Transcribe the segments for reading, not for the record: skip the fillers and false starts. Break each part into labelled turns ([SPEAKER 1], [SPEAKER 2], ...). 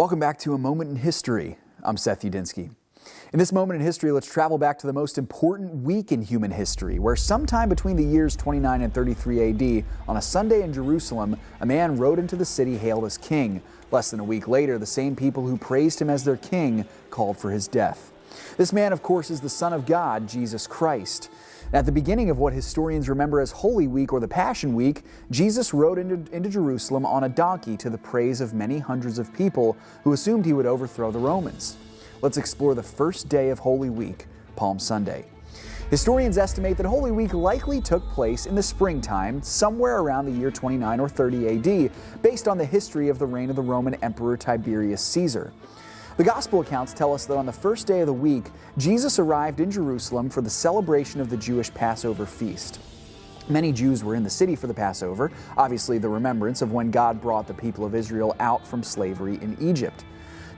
[SPEAKER 1] Welcome back to A Moment in History. I'm Seth Udinsky. In this moment in history, let's travel back to the most important week in human history, where sometime between the years 29 and 33 AD, on a Sunday in Jerusalem, a man rode into the city hailed as king. Less than a week later, the same people who praised him as their king called for his death. This man, of course, is the Son of God, Jesus Christ. At the beginning of what historians remember as Holy Week or the Passion Week, Jesus rode into Jerusalem on a donkey to the praise of many hundreds of people who assumed he would overthrow the Romans. Let's explore the first day of Holy Week, Palm Sunday. Historians estimate that Holy Week likely took place in the springtime, somewhere around the year 29 or 30 AD, based on the history of the reign of the Roman Emperor Tiberius Caesar. The Gospel accounts tell us that on the first day of the week, Jesus arrived in Jerusalem for the celebration of the Jewish Passover feast. Many Jews were in the city for the Passover, obviously the remembrance of when God brought the people of Israel out from slavery in Egypt.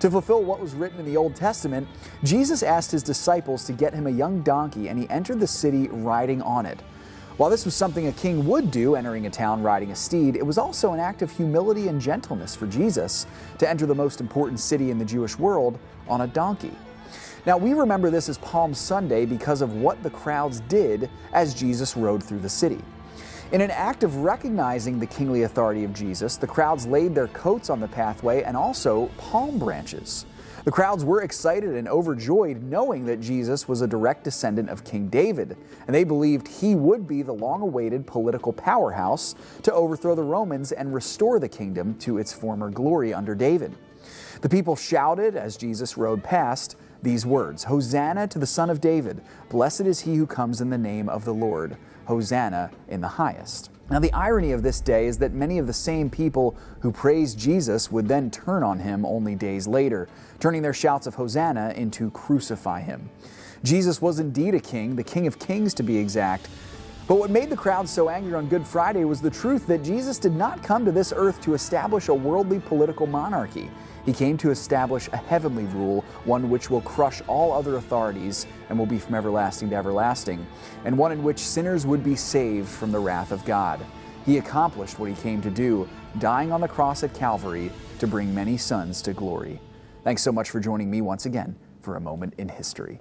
[SPEAKER 1] To fulfill what was written in the Old Testament, Jesus asked his disciples to get him a young donkey, and he entered the city riding on it. While this was something a king would do, entering a town riding a steed, it was also an act of humility and gentleness for Jesus to enter the most important city in the Jewish world on a donkey. Now, we remember this as Palm Sunday because of what the crowds did as Jesus rode through the city. In an act of recognizing the kingly authority of Jesus, the crowds laid their coats on the pathway and also palm branches. The crowds were excited and overjoyed knowing that Jesus was a direct descendant of King David, and they believed he would be the long-awaited political powerhouse to overthrow the Romans and restore the kingdom to its former glory under David. The people shouted as Jesus rode past these words, "Hosanna to the Son of David! Blessed is he who comes in the name of the Lord! Hosanna in the highest." Now, the irony of this day is that many of the same people who praised Jesus would then turn on him only days later, turning their shouts of Hosanna into crucify him. Jesus was indeed a king, the King of Kings to be exact. But what made the crowd so angry on Good Friday was the truth that Jesus did not come to this earth to establish a worldly political monarchy. He came to establish a heavenly rule, one which will crush all other authorities and will be from everlasting to everlasting, and one in which sinners would be saved from the wrath of God. He accomplished what he came to do, dying on the cross at Calvary to bring many sons to glory. Thanks so much for joining me once again for A Moment in History.